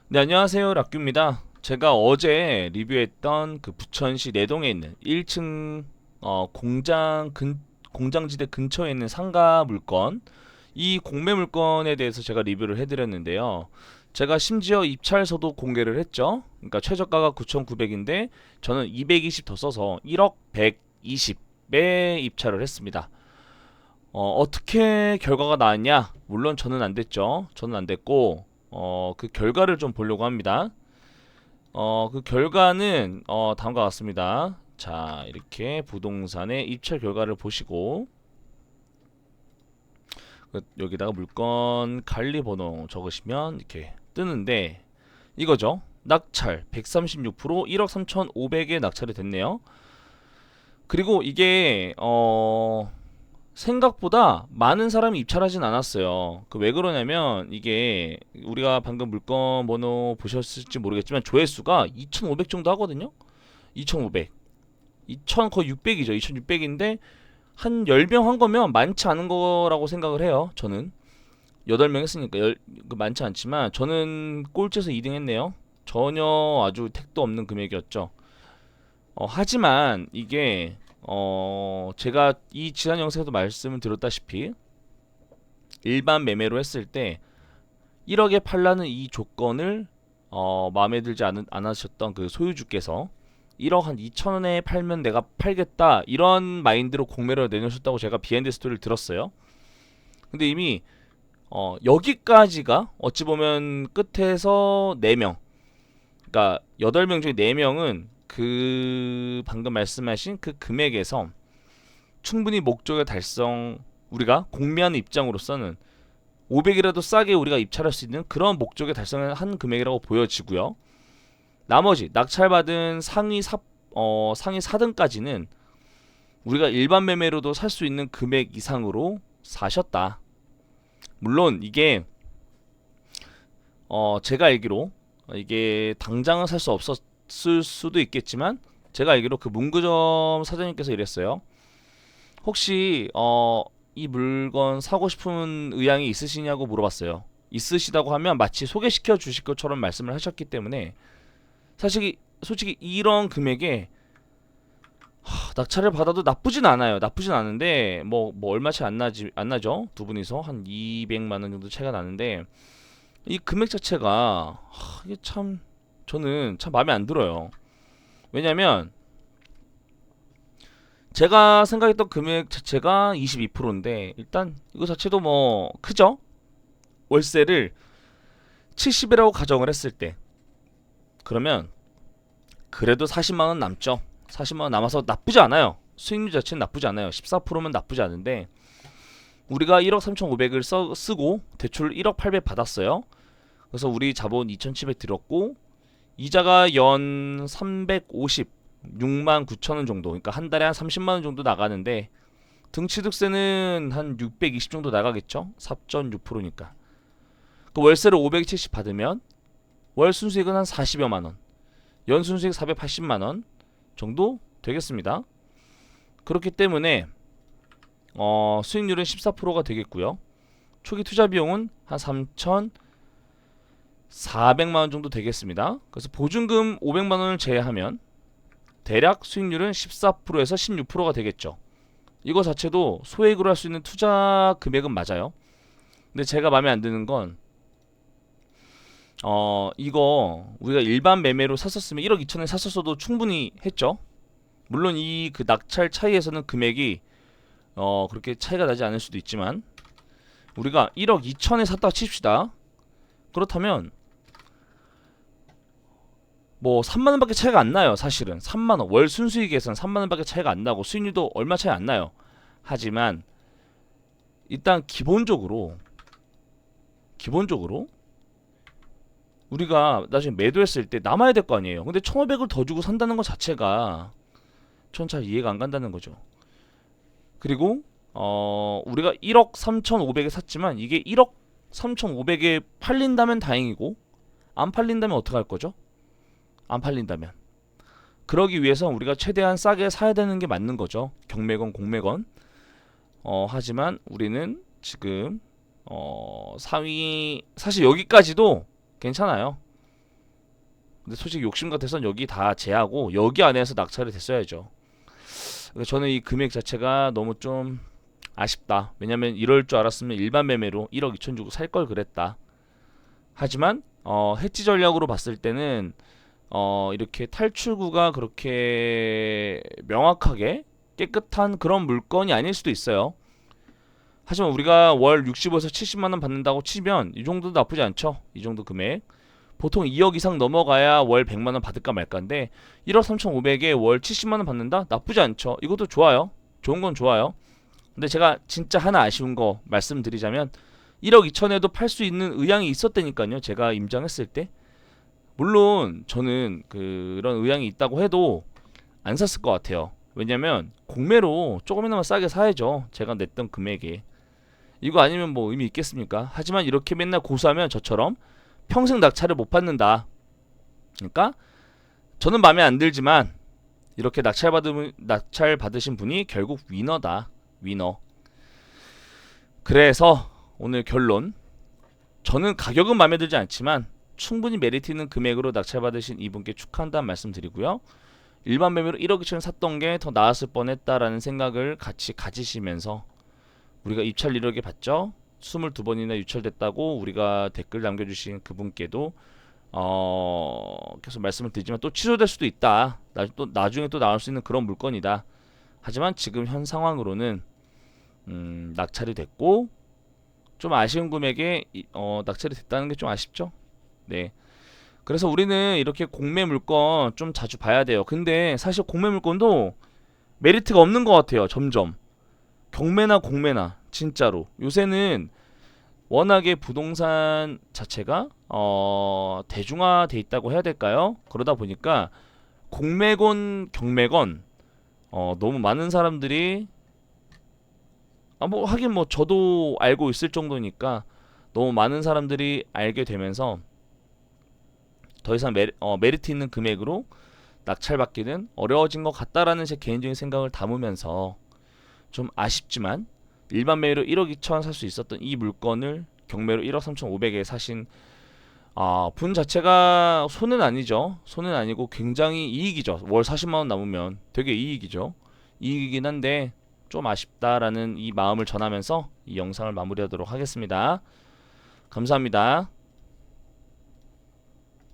네, 안녕하세요. 락규입니다. 제가 어제 리뷰했던 그 부천시 내동에 있는 1층 공장지대 근처에 있는 상가 물건, 이 공매 물건에 대해서 제가 리뷰를 해드렸는데요. 제가 심지어 입찰서도 공개를 했죠. 그러니까 최저가가 9,900인데 저는 220 더 써서 1억 120에 입찰을 했습니다. 어떻게 결과가 나왔냐? 물론 저는 안 됐죠. 저는 안 됐고, 그 결과를 좀 보려고 합니다. 그 결과는 다음과 같습니다. 자, 이렇게 부동산의 입찰 결과를 보시고, 여기다가 물건 관리 번호 적으시면 이렇게 뜨는데, 이거죠. 낙찰 136% 1억 3,500에 낙찰이 됐네요. 그리고 이게 생각보다 많은 사람이 입찰하진 않았어요. 그 왜 그러냐면 이게 우리가 방금 물건 번호 보셨을지 모르겠지만 조회수가 2,500 정도 하거든요. 2,500. 2,000 거의 600이죠. 2,600인데 한 10명 한 거면 많지 않은 거라고 생각을 해요. 저는 8명 했으니까 많지 않지만 저는 꼴찌에서 2등 했네요. 전혀 아주 택도 없는 금액이었죠. 하지만 이게 제가 이 지난 영상에도 말씀을 드렸다시피 일반 매매로 했을 때 1억에 팔라는 이 조건을 마음에 들지 않으셨던 그 소유주께서 1억 한 2천원에 팔면 내가 팔겠다 이런 마인드로 공매를 내놓으셨다고 제가 비하인드 스토리를 들었어요. 근데 이미 여기까지가 어찌 보면 끝에서 4명, 그러니까 8명 중에 4명은 그 방금 말씀하신 그 금액에서 충분히 목적의 달성, 우리가 공매하는 입장으로서는 500이라도 싸게 우리가 입찰할 수 있는 그런 목적의 달성을 한 금액이라고 보여지고요. 나머지 낙찰받은 상위 4등까지는 우리가 일반 매매로도 살 수 있는 금액 이상으로 사셨다. 물론 이게 제가 알기로 이게 당장은 살 수 없었을 수도 있겠지만 제가 알기로 그 문구점 사장님께서 이랬어요. 혹시 이 물건 사고 싶은 의향이 있으시냐고 물어봤어요. 있으시다고 하면 마치 소개시켜 주실 것처럼 말씀을 하셨기 때문에 사실 솔직히 이런 금액에 낙찰을 받아도 나쁘진 않아요. 나쁘진 않은데 뭐 얼마 차이 안 나죠. 두 분이서 한 200만 원 정도 차이가 나는데 이 금액 자체가 이게 참 저는 참 마음에 안 들어요. 왜냐면 제가 생각했던 금액 자체가 22%인데 일단 이거 자체도 뭐 크죠? 월세를 70이라고 가정을 했을 때 그러면 그래도 40만 원 남죠. 40만 원 남아서 나쁘지 않아요. 수익률 자체는 나쁘지 않아요. 14%면 나쁘지 않은데 우리가 1억 3,500을 쓰고 대출 1억 800 받았어요. 그래서 우리 자본 2,700 들었고 이자가 연 350, 6만 9천 원 정도. 그러니까 한 달에 한 30만 원 정도 나가는데 등취득세는 한 620 정도 나가겠죠. 4.6%니까. 그 월세를 570 받으면 월 순수익은 한 40여만 원. 연 순수익 480만 원 정도 되겠습니다. 그렇기 때문에 수익률은 14%가 되겠고요. 초기 투자 비용은 한 3,400만 원 정도 되겠습니다. 그래서 보증금 500만 원을 제외하면 대략 수익률은 14%에서 16%가 되겠죠. 이거 자체도 소액으로 할 수 있는 투자 금액은 맞아요. 근데 제가 마음에 안 드는 건 이거 우리가 일반 매매로 샀었으면 1억 2천에 샀었어도 충분히 했죠. 물론 이 그 낙찰 차이에서는 금액이 그렇게 차이가 나지 않을 수도 있지만 우리가 1억 2천에 샀다 칩시다. 그렇다면 뭐 3만 원밖에 차이가 안 나요. 사실은 3만 원 월 순수익에서는 3만 원밖에 차이가 안 나고 수익률도 얼마 차이 안 나요. 하지만 일단 기본적으로 우리가 나중에 매도했을 때 남아야 될 거 아니에요. 근데 1,500을 더 주고 산다는 것 자체가 전 잘 이해가 안 간다는 거죠. 그리고 우리가 1억 3,500에 샀지만 이게 1억 3,500에 팔린다면 다행이고 안 팔린다면 어떡할 거죠? 안 팔린다면 그러기 위해서 우리가 최대한 싸게 사야 되는 게 맞는 거죠. 경매건 공매건. 하지만 우리는 지금 상위 사실 여기까지도 괜찮아요. 근데 솔직히 욕심 같아서는 여기 다 제하고 여기 안에서 낙찰이 됐어야죠. 그러니까 저는 이 금액 자체가 너무 좀 아쉽다. 왜냐면 이럴 줄 알았으면 일반 매매로 1억 2천 주고 살 걸 그랬다. 하지만 해지 전략으로 봤을 때는 이렇게 탈출구가 그렇게 명확하게 깨끗한 그런 물건이 아닐 수도 있어요. 하지만 우리가 월 60에서 70만 원 받는다고 치면 이 정도 나쁘지 않죠. 이 정도 금액. 보통 2억 이상 넘어가야 월 100만 원 받을까 말까인데 1억 3,500에 월 70만 원 받는다? 나쁘지 않죠. 이것도 좋아요. 좋은 건 좋아요. 근데 제가 진짜 하나 아쉬운 거 말씀드리자면 1억 2천에도 팔 수 있는 의향이 있었다니까요. 제가 임장했을 때. 물론 저는 그런 의향이 있다고 해도 안 샀을 것 같아요. 왜냐면 공매로 조금이나마 싸게 사야죠. 제가 냈던 금액에. 이거 아니면 뭐 의미 있겠습니까? 하지만 이렇게 맨날 고수하면 저처럼 평생 낙찰을 못 받는다. 그러니까 저는 마음에 안 들지만 이렇게 낙찰 받으신 분이 결국 위너다. 위너. 그래서 오늘 결론. 저는 가격은 마음에 들지 않지만 충분히 메리트 있는 금액으로 낙찰 받으신 이분께 축하한다는 말씀드리고요. 일반 매매로 1억 2천 샀던 게 더 나았을 뻔했다라는 생각을 같이 가지시면서 우리가 입찰 1억에 받죠. 22번이나 유찰됐다고 우리가 댓글 남겨주신 그분께도 계속 말씀을 드리지만 또 취소될 수도 있다. 또 나중에 또 나올 수 있는 그런 물건이다. 하지만 지금 현 상황으로는 낙찰이 됐고 좀 아쉬운 금액에 낙찰이 됐다는 게 좀 아쉽죠. 네. 그래서 우리는 이렇게 공매 물건 좀 자주 봐야 돼요. 근데 사실 공매 물건도 메리트가 없는 것 같아요. 점점. 경매나 공매나 진짜로 요새는 워낙에 부동산 자체가 대중화돼 있다고 해야 될까요? 그러다 보니까 공매건 경매건 너무 많은 사람들이 뭐 하긴 뭐 저도 알고 있을 정도니까 너무 많은 사람들이 알게 되면서 더 이상 메리트 있는 금액으로 낙찰받기는 어려워진 것 같다라는 제 개인적인 생각을 담으면서 좀 아쉽지만 일반 매매로 1억 2천 살 수 있었던 이 물건을 경매로 1억 3,500에 사신 분 자체가 손은 아니죠. 손은 아니고 굉장히 이익이죠. 월 40만 원 남으면 되게 이익이죠. 이익이긴 한데 좀 아쉽다라는 이 마음을 전하면서 이 영상을 마무리하도록 하겠습니다. 감사합니다.